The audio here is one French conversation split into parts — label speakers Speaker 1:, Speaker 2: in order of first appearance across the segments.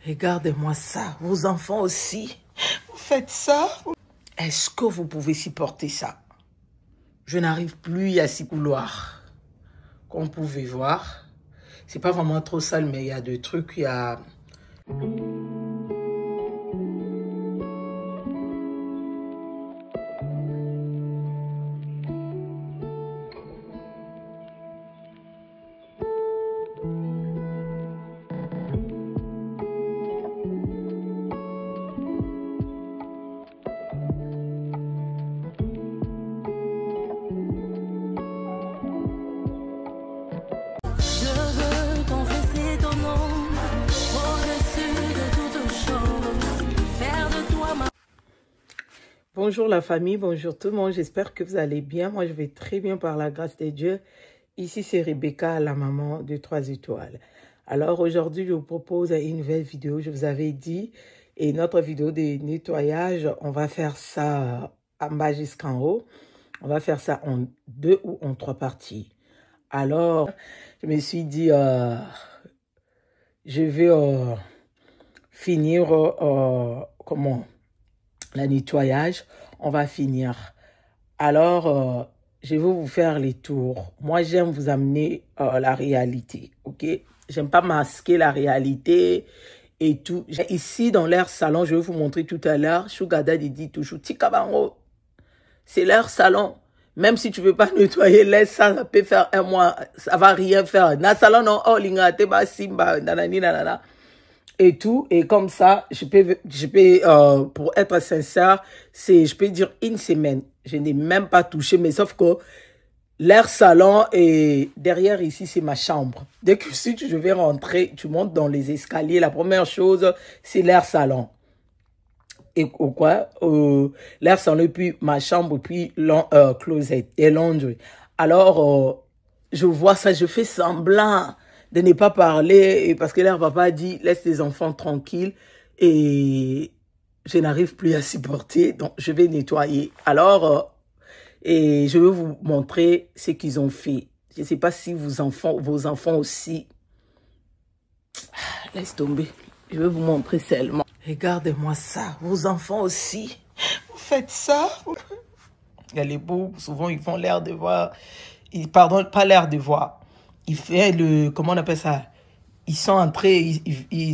Speaker 1: Regardez-moi ça, vos enfants aussi. Vous faites ça? Est-ce que vous pouvez supporter ça? Je n'arrive plus à ces couloirs. Comme vous pouvez voir, c'est pas vraiment trop sale, mais il y a des trucs, il y a... Bonjour la famille, bonjour tout le monde, j'espère que vous allez bien. Moi je vais très bien par la grâce de Dieu. Ici c'est Rebecca, la maman de 3 étoiles. Alors aujourd'hui je vous propose une nouvelle vidéo, je vous avais dit, et notre vidéo de nettoyage, on va faire ça en bas jusqu'en haut. On va faire ça en 2 ou en 3 parties. Alors je me suis dit, je vais finir, le nettoyage, on va finir. Alors, je vais vous faire les tours. Moi, j'aime vous amener la réalité, ok? J'aime pas masquer la réalité et tout. Ici, dans leur salon, je vais vous montrer tout à l'heure, Sugar Daddy dit toujours, Tikabango, c'est leur salon. Même si tu veux pas nettoyer, laisse ça, ça peut faire un mois, ça va rien faire. Na salon, non, oh, linga, teba, simba, nanani, nanana. Et tout, et comme ça, je peux pour être sincère, je peux dire une semaine. Je n'ai même pas touché, mais sauf que l'air salon et derrière ici, c'est ma chambre. Dès que si je vais rentrer, tu montes dans les escaliers, la première chose, c'est l'air salon. Et quoi? L'air salon, puis ma chambre, puis closet et laundry. Alors, je vois ça, je fais semblant de ne pas parler parce que leur papa dit laisse les enfants tranquilles et je n'arrive plus à supporter, donc je vais nettoyer. Alors et je vais vous montrer ce qu'ils ont fait. Je ne sais pas si vos enfants aussi. Laisse tomber, je vais vous montrer seulement. Regardez-moi ça, vos enfants aussi. Vous faites ça? Il y a les beaux, souvent ils font l'air de voir, pardon, pas l'air de voir. Il fait le, comment on appelle ça? Ils sont entrés,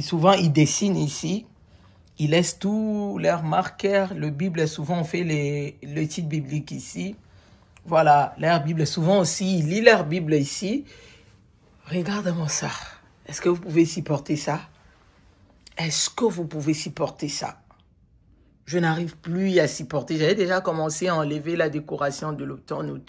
Speaker 1: souvent ils dessinent ici. Ils laissent tous leurs marqueurs. Le Bible, souvent on fait le titre biblique ici. Voilà, leur Bible, souvent aussi, ils lisent leur Bible ici. Regardez-moi ça. Est-ce que vous pouvez supporter ça? Est-ce que vous pouvez supporter ça? Je n'arrive plus à supporter. J'avais déjà commencé à enlever la décoration de l'automne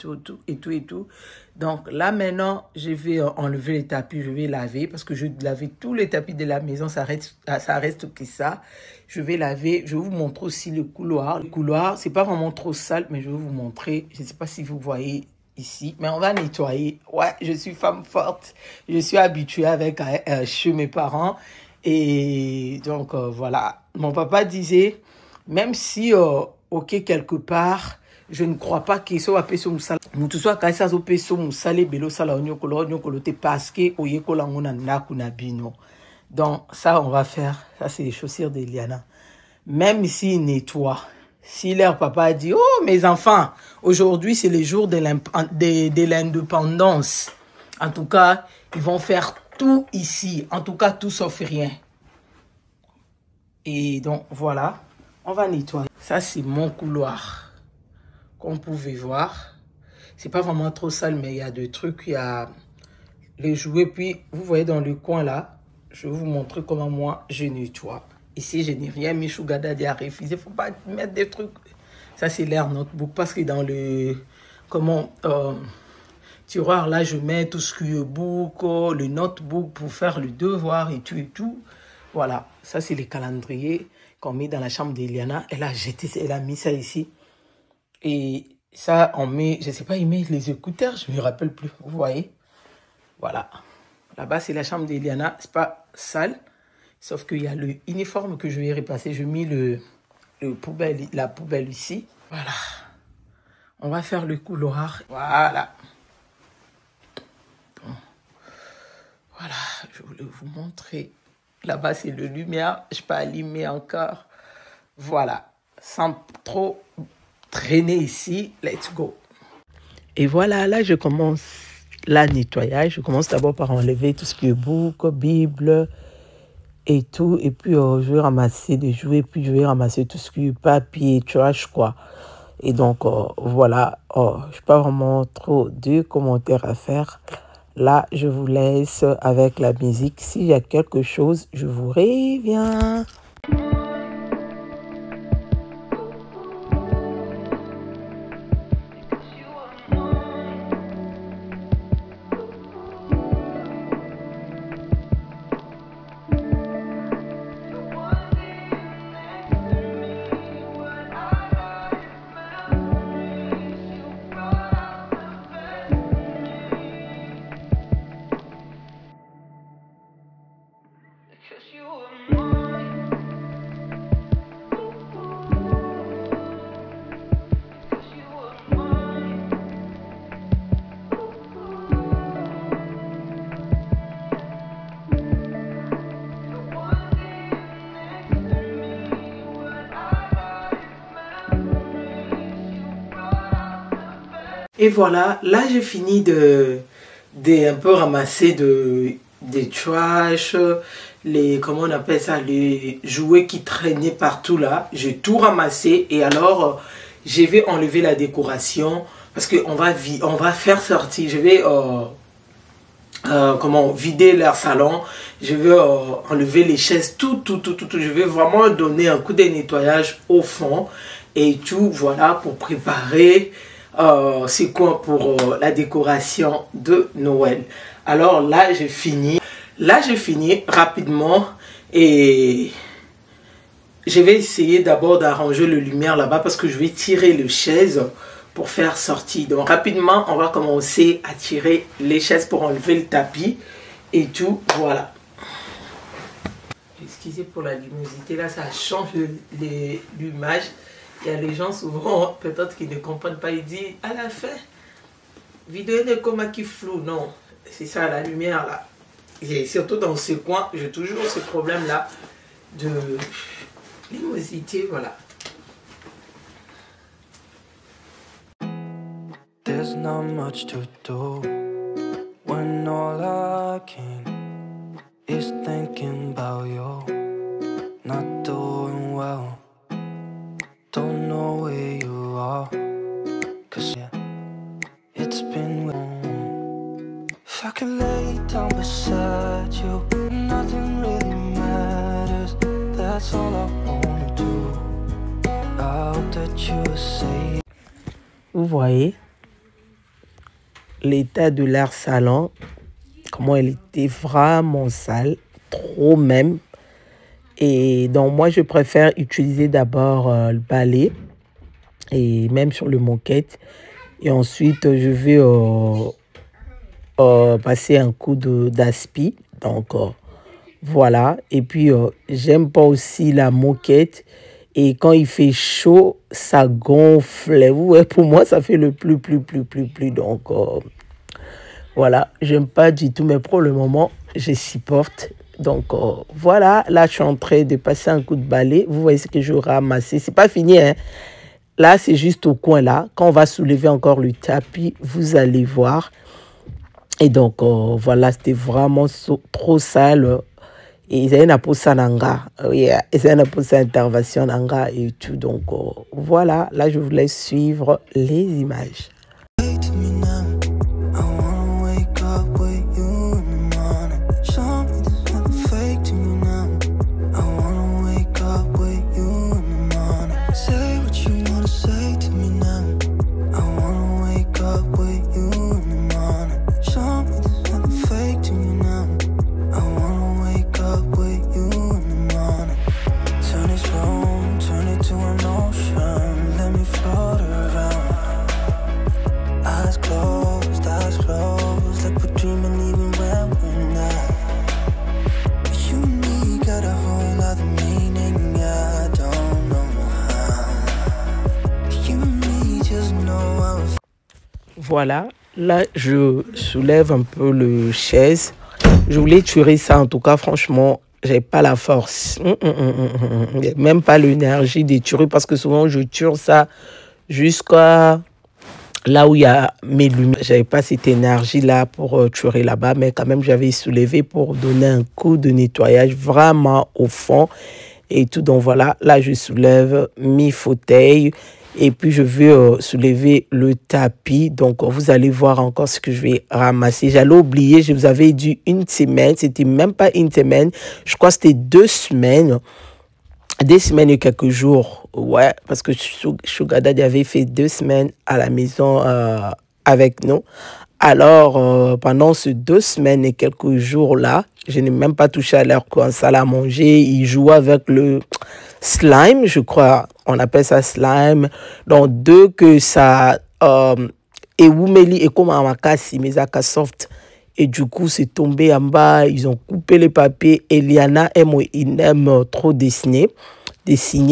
Speaker 1: et tout. Donc là, maintenant, je vais enlever les tapis. Je vais laver parce que je lavais tous les tapis de la maison. Ça reste que ça. Je vais laver. Je vais vous montrer aussi le couloir. Le couloir, c'est pas vraiment trop sale, mais je vais vous montrer. Je ne sais pas si vous voyez ici, mais on va nettoyer. Ouais, je suis femme forte. Je suis habituée avec chez mes parents. Et donc, voilà. Mon papa disait... Même si, ok, quelque part, je ne crois pas qu'il soit peso musala. Mutu soit quand ça peso musala belo sala onyokolo te parce que oyeko langona nakuna bino. Donc ça on va faire. Ça c'est les chaussures d'Eliana. Même s'il nettoie, si leur papa dit oh mes enfants, aujourd'hui c'est le jour de l'indépendance. En tout cas, ils vont faire tout ici. En tout cas, tout sauf rien. Et donc voilà. On va nettoyer. Ça, c'est mon couloir. Comme vous pouvez voir, c'est pas vraiment trop sale, mais il y a des trucs, il y a les jouets. Puis, vous voyez dans le coin là, je vais vous montrer comment moi, je nettoie. Ici, je n'ai rien mis. Sugar Daddy a refusé. Il ne faut pas mettre des trucs. Ça, c'est l'air notebook. Parce que dans le tiroir là, je mets tout ce qui est book, le notebook pour faire le devoir et tout. Voilà, ça, c'est les calendriers qu'on met dans la chambre d'Eliana. Elle a mis ça ici. Et ça, on met, je sais pas, il met les écouteurs, je me rappelle plus. Vous voyez? Voilà. Là-bas, c'est la chambre d'Eliana. C'est pas sale. Sauf qu'il y a le uniforme que je vais repasser. Je mets la poubelle ici. Voilà. On va faire le couloir. Voilà. Donc, voilà. Je voulais vous montrer Là-bas, c'est le lumière. Je peux allumer encore. Voilà. Sans trop traîner ici. Let's go. Et voilà, là, je commence le nettoyage. Je commence d'abord par enlever tout ce qui est boucle, Bible et tout. Et puis, je vais ramasser des jouets. Puis, je vais ramasser tout ce qui est papier, trash, quoi. Et donc, voilà. Je n'ai pas vraiment trop de commentaires à faire. Là, je vous laisse avec la musique. S'il y a quelque chose, je vous reviens. Et voilà, là j'ai fini de un peu ramasser des trash, les, comment on appelle ça, les jouets qui traînaient partout là. J'ai tout ramassé et alors je vais enlever la décoration parce qu'on va faire sortir, je vais vider leur salon, je vais enlever les chaises, tout, je vais vraiment donner un coup de nettoyage au fond et tout, voilà, pour préparer c'est quoi pour la décoration de Noël. Alors là j'ai fini rapidement et je vais essayer d'abord d'arranger le lumière là-bas parce que je vais tirer les chaises pour faire sortir. Donc rapidement on va commencer à tirer les chaises pour enlever le tapis et tout, voilà. Excusez pour la luminosité là, ça change l'image. Il y a les gens souvent, peut-être qui ne comprennent pas, ils disent à la fin, vidéo n'est comme qui flou. Non, c'est ça la lumière là. Et surtout dans ce coin, j'ai toujours ce problème là de luminosité, voilà.
Speaker 2: There's not much to do when all I can is thinking about you, not doing well. Don't know where you are, 'cause yeah, it's been long. If I could lay down beside you, nothing really matters. That's all I wanna do. I hope that you will say.
Speaker 1: Vous voyez l'état de leur salon, comment elle était vraiment sale, trop même. Et donc, moi, je préfère utiliser d'abord le balai et même sur le moquette. Et ensuite, je vais passer un coup d'aspi. Donc, voilà. Et puis, j'aime pas aussi la moquette. Et quand il fait chaud, ça gonfle. Vous voyez, pour moi, ça fait le plus. Donc, voilà. J'aime pas du tout, mais pour le moment, je supporte. Donc, voilà, là, je suis en train de passer un coup de balai. Vous voyez ce que je ramassé. C'est pas fini, hein. Là, c'est juste au coin, là. Quand on va soulever encore le tapis, vous allez voir. Et donc, voilà, c'était vraiment trop sale. Et ils avaient pour ça nanga. Ils avaient pour ça intervention nanga et tout. Donc, voilà, là, je vous laisse suivre les images. Voilà, là je soulève un peu le chaise. Je voulais tuer ça, en tout cas franchement, J'ai pas la force. Même pas l'énergie d'éturer parce que souvent je tire ça jusqu'à là où il y a mes lumières. J'avais pas cette énergie là pour tuer là-bas, mais quand même j'avais soulevé pour donner un coup de nettoyage vraiment au fond et tout. Donc voilà, là je soulève mes fauteuils et puis je vais soulever le tapis. Donc vous allez voir encore ce que je vais ramasser. J'allais oublier, je vous avais dit une semaine, c'était même pas une semaine, je crois que c'était 2 semaines. Des semaines et quelques jours, ouais, parce que Sugar Daddy avait fait 2 semaines à la maison avec nous. Alors, pendant ces 2 semaines et quelques jours-là, je n'ai même pas touché à leur salle à manger. Ils jouaient avec le slime, je crois, on appelle ça slime. Donc, deux que ça... et Woumeli et comme Amakasi, mes soft. Et du coup, c'est tombé en bas. Ils ont coupé les papiers. Eliana il aime trop dessiner.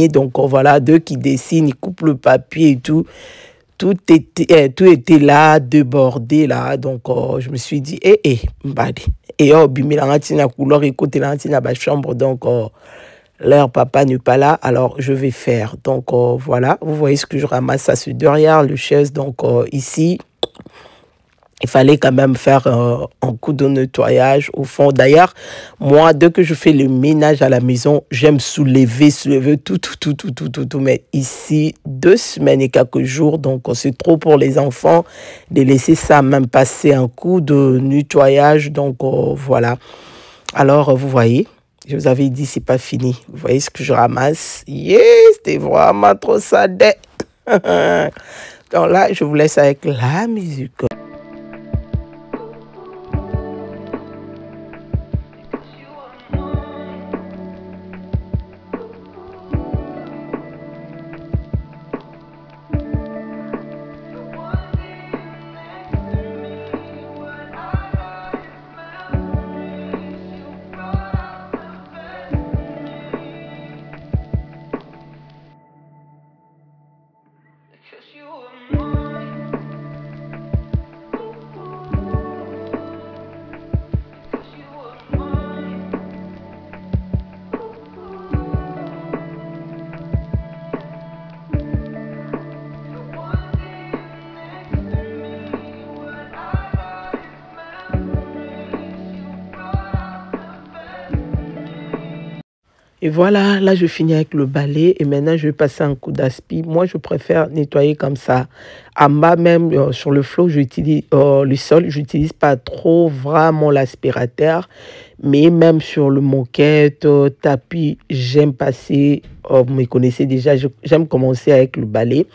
Speaker 1: Donc, voilà, deux qui dessinent, ils coupent le papier et tout. Tout était là, débordé là. Donc, je me suis dit, mbadi. Et bimi la na couleur, écoute, la na ba chambre. Donc, leur papa n'est pas là. Alors, je vais faire. Donc, voilà. Vous voyez ce que je ramasse. Ça, c'est derrière le chaise. Donc, ici... Il fallait quand même faire un coup de nettoyage au fond. D'ailleurs, moi, dès que je fais le ménage à la maison, j'aime soulever tout. Mais ici, 2 semaines et quelques jours, donc c'est trop pour les enfants de laisser ça même passer un coup de nettoyage. Donc voilà. Alors, vous voyez, je vous avais dit, c'est pas fini. Vous voyez ce que je ramasse? Yes, c'était vraiment trop sale. Donc là, je vous laisse avec la musique. Et voilà, là je finis avec le balai et maintenant je vais passer un coup d'aspi. Moi je préfère nettoyer comme ça. En bas même sur le flot, j'utilise le sol, j'utilise pas trop vraiment l'aspirateur. Mais même sur le moquette, tapis, j'aime passer, vous me connaissez déjà, j'aime commencer avec le balai.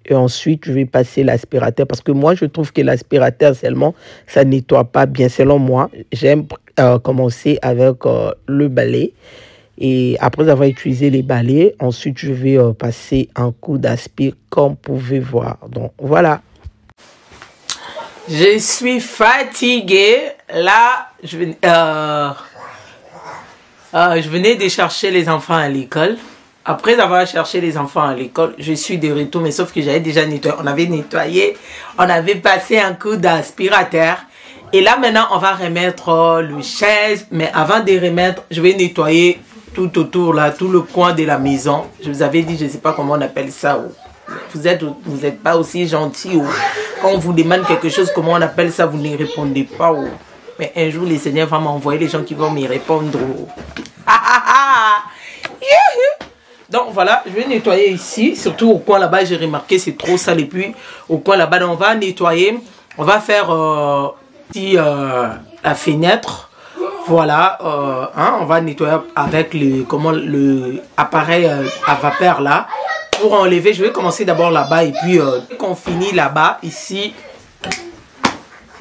Speaker 1: Et ensuite, je vais passer l'aspirateur parce que moi, je trouve que l'aspirateur seulement, ça nettoie pas bien. Selon moi, j'aime commencer avec le balai. Et après avoir utilisé les balais, ensuite je vais passer un coup d'aspirateur comme vous pouvez voir. Donc voilà. Je suis fatiguée. Là, je venais de chercher les enfants à l'école. Après avoir cherché les enfants à l'école, je suis de retour. Mais sauf que j'avais déjà nettoyé. On avait nettoyé. On avait passé un coup d'aspirateur. Et là maintenant, on va remettre le chaise. Mais avant de remettre, je vais nettoyer tout autour là, tout le coin de la maison. Je vous avais dit, je ne sais pas comment on appelle ça. Vous êtes pas aussi gentil. Quand on vous demande quelque chose, comment on appelle ça, vous ne répondez pas. Mais un jour, le Seigneur va m'envoyer les gens qui vont me répondre. Donc voilà, je vais nettoyer ici. Surtout au coin là-bas, j'ai remarqué, c'est trop sale. Et puis au coin là-bas, on va nettoyer. On va faire la fenêtre. Voilà, on va nettoyer avec le appareil à vapeur là. Pour enlever, je vais commencer d'abord là-bas et puis qu'on finit là-bas, ici,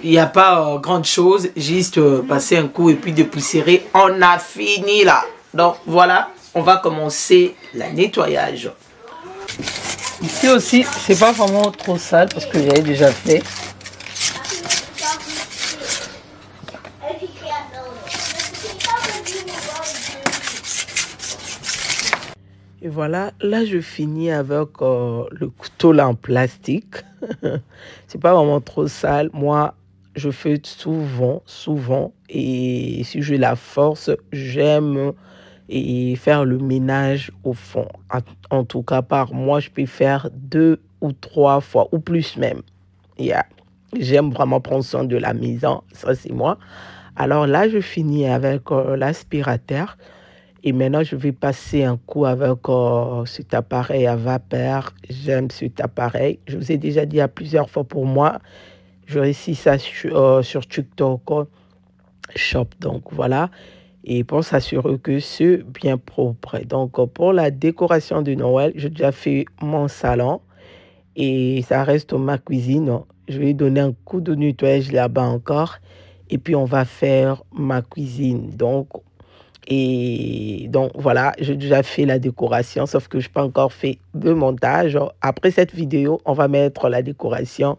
Speaker 1: il n'y a pas grande chose, juste passer un coup et puis dépoussiérer. On a fini là. Donc voilà, on va commencer le nettoyage. Ici aussi, c'est pas vraiment trop sale parce que j'avais déjà fait. Et voilà, là je finis avec le couteau là en plastique. C'est pas vraiment trop sale. Moi, je fais souvent. Et si j'ai la force, j'aime et faire le ménage au fond. En tout cas, par mois, je peux faire 2 ou 3 fois, ou plus même. Yeah. J'aime vraiment prendre soin de la maison, ça c'est moi. Alors là, je finis avec l'aspirateur. Et maintenant, je vais passer un coup avec cet appareil à vapeur. J'aime cet appareil. Je vous ai déjà dit à plusieurs fois pour moi. Je réussis ça sur TikTok Shop. Donc voilà. Et pour s'assurer que c'est bien propre. Donc pour la décoration de Noël, j'ai déjà fait mon salon. Et ça reste ma cuisine. Je vais donner un coup de nettoyage là-bas encore. Et puis on va faire ma cuisine. Et donc voilà, j'ai déjà fait la décoration, sauf que je n'ai pas encore fait de montage. Après cette vidéo, on va mettre la décoration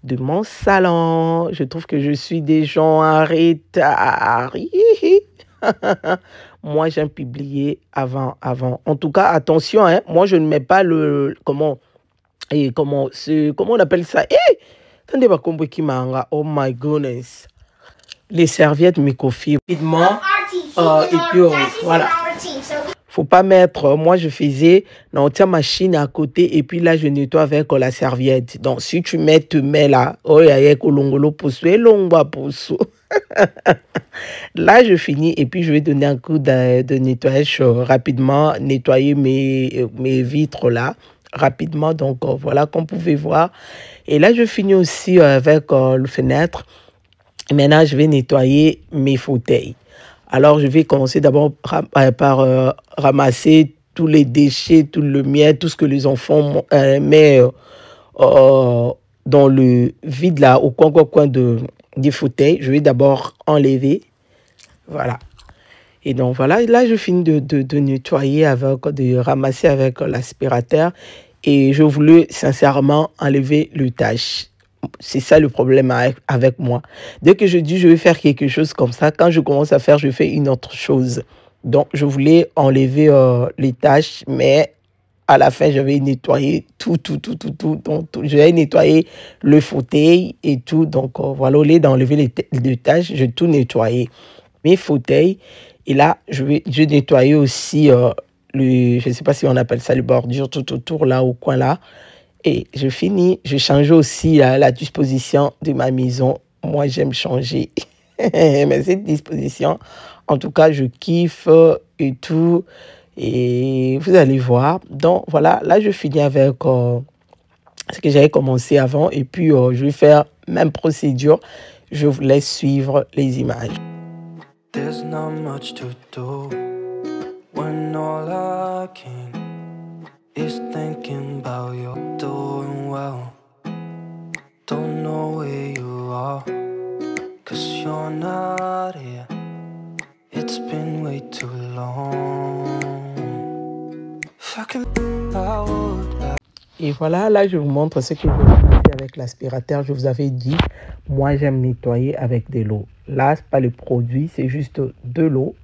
Speaker 1: de mon salon. Je trouve que je suis des gens en retard. Moi, j'aime publier avant. En tout cas, attention, hein, moi, je ne mets pas le... Comment on appelle ça? Attendez, oh my goodness. Les serviettes microfibres. Rapidement. Et puis, voilà. Faut pas mettre, moi je faisais, on tient ma machine à côté et puis là je nettoie avec la serviette. Donc si tu te mets là, là je finis et puis je vais donner un coup de nettoyage rapidement, nettoyer mes vitres là rapidement. Donc voilà, comme vous pouvez voir. Et là je finis aussi avec le fenêtre. Et maintenant je vais nettoyer mes fauteuils. Alors, je vais commencer d'abord par ramasser tous les déchets, tout le miel, tout ce que les enfants mettent dans le vide là, au coin des fauteuils. Je vais d'abord enlever. Voilà. Et donc, voilà. Là, je finis de nettoyer, de ramasser avec l'aspirateur. Et je voulais sincèrement enlever le tache. C'est ça le problème avec moi. Dès que je dis je vais faire quelque chose comme ça, quand je commence à faire, je fais une autre chose. Donc, je voulais enlever les tâches, mais à la fin, je vais nettoyer tout. Donc, je vais nettoyer le fauteuil et tout. Donc, voilà, au lieu d'enlever les tâches, je vais tout nettoyer. Mes fauteuils. Et là, je nettoyer aussi je ne sais pas si on appelle ça le bordure tout autour là, au coin là. Et je finis, je change aussi la disposition de ma maison. Moi, j'aime changer. Mais cette disposition, en tout cas, je kiffe et tout. Et vous allez voir. Donc, voilà, là, je finis avec ce que j'avais commencé avant. Et puis, je vais faire même procédure. Je vous laisse suivre les images.
Speaker 2: There's not much to do when all I can is thinking about you doing well. Don't know where you are, 'cause you're not here. It's been way too long.
Speaker 1: Et voilà, là je vous montre ce que je fais avec l'aspirateur. Je vous avais dit, moi j'aime nettoyer avec de l'eau. Là, c'est pas le produit, c'est juste de l'eau.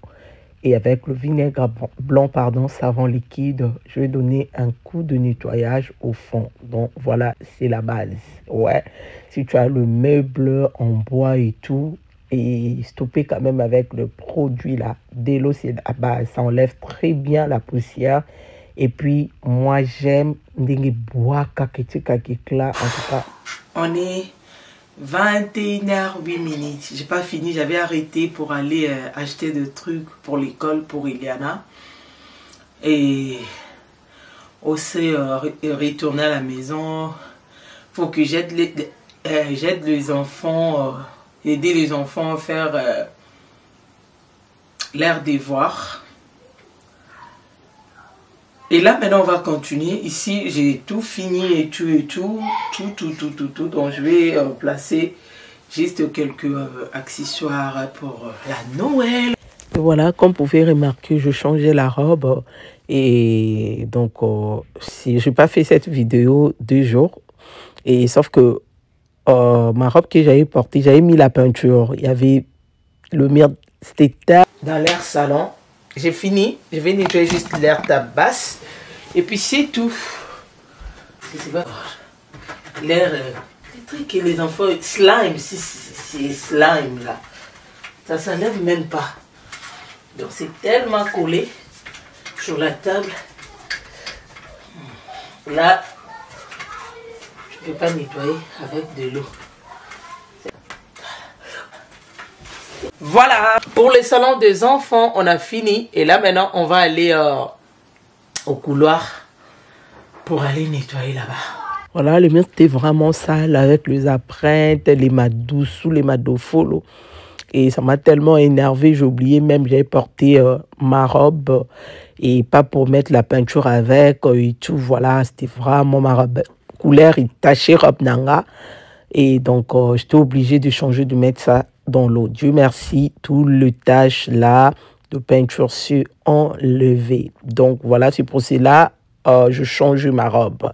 Speaker 1: Et avec le vinaigre blanc, savon liquide, je vais donner un coup de nettoyage au fond. Donc voilà, c'est la base. Ouais, si tu as le meuble en bois et tout, et stopper quand même avec le produit là, de l'eau, c'est la base. Ça enlève très bien la poussière. Et puis, moi j'aime des bois kakela. En tout cas, on est 21h08. J'ai pas fini, j'avais arrêté pour aller acheter des trucs pour l'école pour Iliana. Et aussi retourner à la maison. Faut que j'aide les enfants, aider les enfants à faire leurs devoirs. Et là, maintenant, on va continuer. Ici, j'ai tout fini et tout. Donc, je vais placer juste quelques accessoires pour la Noël. Et voilà, comme vous pouvez remarquer, je changeais la robe. Et donc, si je n'ai pas fait cette vidéo 2 jours. Et sauf que ma robe que j'avais portée, j'avais mis la peinture. Il y avait le mur, c'était dans l'air salon. J'ai fini, je vais nettoyer juste l'air tabasse. Et puis c'est tout. C'est pas l'air, les trucs que les enfants, slime, c'est slime là. Ça s'enlève même pas. Donc c'est tellement collé. sur la table. Là, je ne peux pas nettoyer avec de l'eau. Voilà, pour le salon des enfants, on a fini. Et là, maintenant, on va aller au couloir pour aller nettoyer là-bas. Voilà, le mur était vraiment sale avec les empreintes, les madous sous les madofolo. Et ça m'a tellement énervé, j'ai oublié même, j'avais porté ma robe et pas pour mettre la peinture avec et tout. Voilà, c'était vraiment ma robe couleur et tachée robe nanga. Et donc, j'étais obligée de changer, de mettre ça dans l'eau. Dieu merci, tout le tache là de peinture sur enlevé. Donc, voilà, c'est pour cela je change ma robe.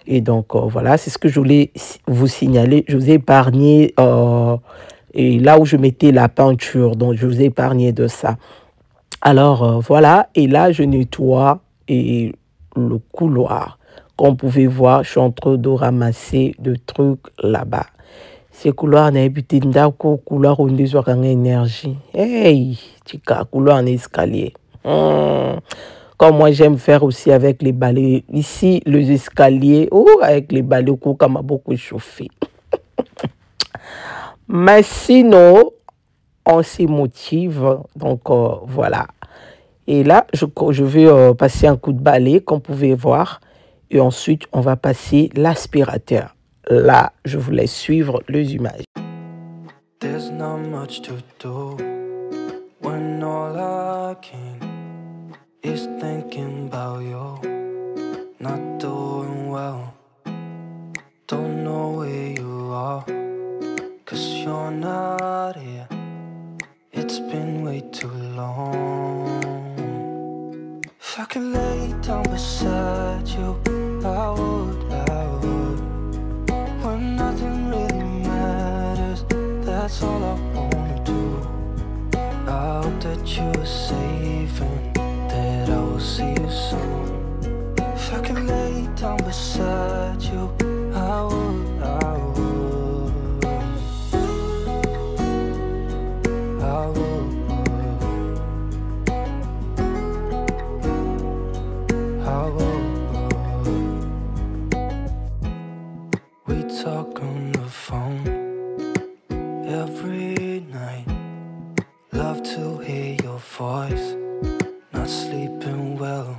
Speaker 1: Et donc, voilà, c'est ce que je voulais vous signaler. Je vous ai épargné... et là où je mettais la peinture, donc je vous ai épargné de ça. Alors voilà, et là je nettoie et le couloir. Comme vous pouvez voir, je suis en train de ramasser des trucs là-bas. Ces couloirs n'ont pas de couloir où on a énergie. Hey, tika, couloir en escalier. Comme moi j'aime faire aussi avec les balais. Ici, les escaliers, avec les balais, ça m'a beaucoup chauffé. Mais sinon, on s'y motive. Donc, voilà. Et là, je vais passer un coup de balai, comme vous pouvez voir. Et ensuite, on va passer l'aspirateur. Là, je vous laisse suivre les images.
Speaker 2: There's not much to do when all I can is thinking about you. Not doing well. Don't know where you are. 'Cause you're not here. It's been way too long. If I could lay down beside you, I would. When nothing really matters, that's all I wanna do. I hope that you're safe and that I will see you soon. If I could lay down beside you, I would. We talk on the phone every night. Love to hear your voice. Not sleeping well.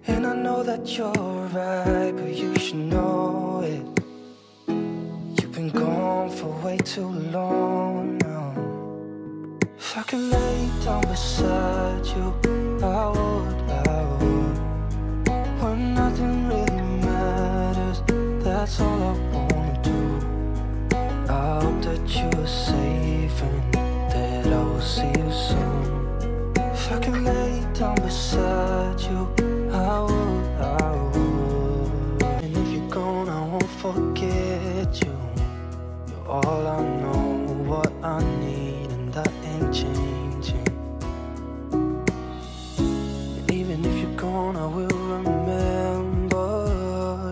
Speaker 2: And I know that you're right, but you should know it. You've been gone for way too long now. If I could lay down beside you, I would. When nothing really matters, that's all I wanna do. I hope that you're safe and that I will see you soon. If I could lay down beside you, I would. And if you're gone, I won't forget you. You're all I know, what I need, and that ain't changing. And even if you're gone, I will remember.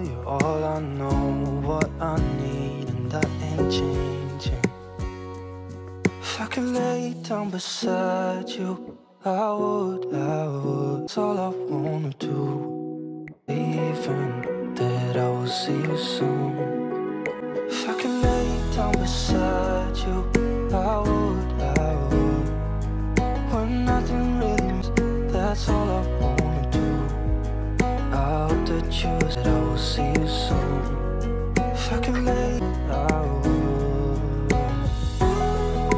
Speaker 2: You're all I know, what I need, and that ain't changing. If I could lay down beside you, I would. It's all I wanna do. Even that I will see you soon. If I could lay down beside you, I would. When nothing really matters, that's all I wanna do. I hope that I will see you soon. If I could lay,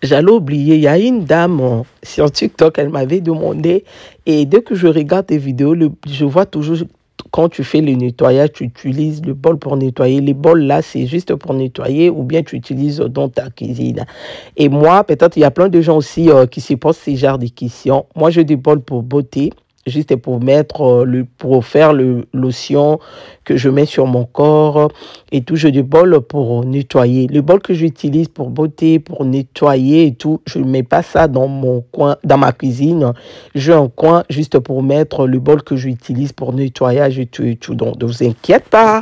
Speaker 1: J'allais oublier, il y a une dame sur TikTok, elle m'avait demandé, et dès que je regarde tes vidéos, je vois toujours, quand tu fais le nettoyage, tu utilises le bol pour nettoyer. Les bols là, c'est juste pour nettoyer, ou bien tu utilises dans ta cuisine. Et moi, peut-être, il y a plein de gens aussi qui se posent ces genres de questions. Moi, j'ai des bols pour beauté, juste pour mettre, pour faire le lotion que je mets sur mon corps et tout. J'ai des bols pour nettoyer. Le bol que j'utilise pour beauté, pour nettoyer et tout, je ne mets pas ça dans mon coin, dans ma cuisine. J'ai un coin juste pour mettre le bol que j'utilise pour nettoyage et tout et tout. Donc, ne vous inquiétez pas.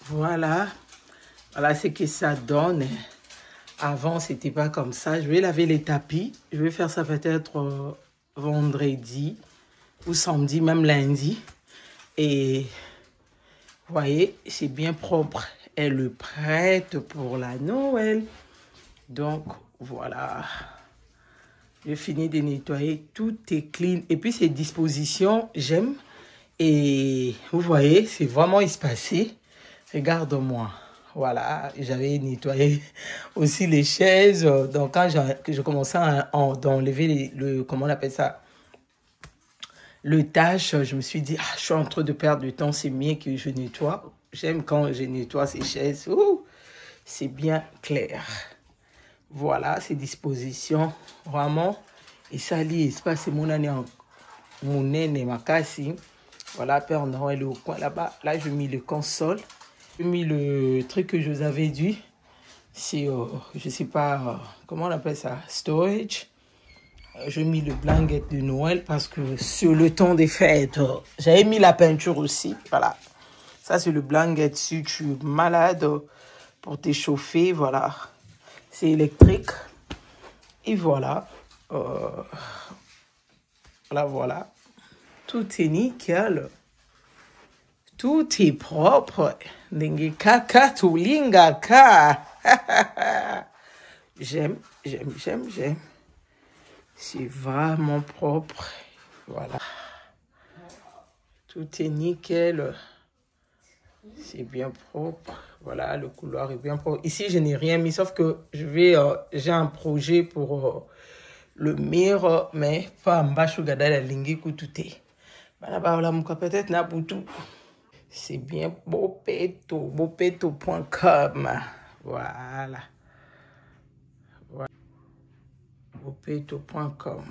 Speaker 1: Voilà. Voilà ce que ça donne. Avant, c'était pas comme ça. Je vais laver les tapis. Je vais faire ça peut-être vendredi. ou samedi, même lundi. Et vous voyez, c'est bien propre. Elle est prête pour la Noël. Donc, voilà. J'ai fini de nettoyer. Tout est clean. Et puis, ces dispositions, j'aime. Et vous voyez, c'est vraiment espacé. Regarde-moi. Voilà, j'avais nettoyé aussi les chaises. Donc, quand je commençais à enlever comment on appelle ça, le tâche, je me suis dit, ah, je suis en train de perdre du temps, c'est mieux que je nettoie. J'aime quand je nettoie ces chaises. C'est bien clair. Voilà, ces dispositions, vraiment. Et ça, l'espace, c'est mon année, mon nez, ma casse. Voilà, Père Noël au coin là-bas. Là, j'ai mis le console. J'ai mis le truc que je vous avais dit. C'est, je sais pas, comment on appelle ça, storage. J'ai mis le blanket de Noël parce que sur le temps des fêtes, j'avais mis la peinture aussi. Voilà. Ça, c'est le blanket si tu es malade pour t'échauffer. Voilà. C'est électrique. Et voilà. Voilà. Tout est nickel. Tout est propre. Kaka tulingaka. J'aime. C'est vraiment propre. Voilà. Tout est nickel. C'est bien propre. Voilà, le couloir est bien propre. Ici, je n'ai rien mis, sauf que j'ai un projet pour le mur, mais pas en bas, je regarde la ligne tout est. Voilà, peut-être n'a pour tout. C'est bien bopeto.com. Voilà. Bopeto.com.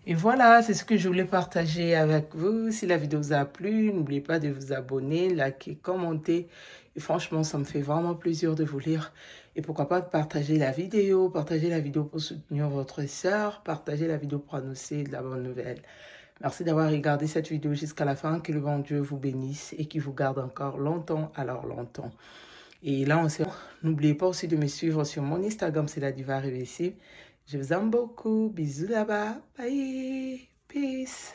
Speaker 1: Et voilà, c'est ce que je voulais partager avec vous. Si la vidéo vous a plu, n'oubliez pas de vous abonner, liker, commenter. Et franchement, ça me fait vraiment plaisir de vous lire. Et pourquoi pas de partager la vidéo pour soutenir votre sœur, partager la vidéo pour annoncer de la bonne nouvelle. Merci d'avoir regardé cette vidéo jusqu'à la fin. Que le bon Dieu vous bénisse et qu'il vous garde encore longtemps, alors longtemps. Et là, n'oubliez pas aussi de me suivre sur mon Instagram, c'est la Diva Réversible. Je vous aime beaucoup. Bisous là-bas. Bye. Peace.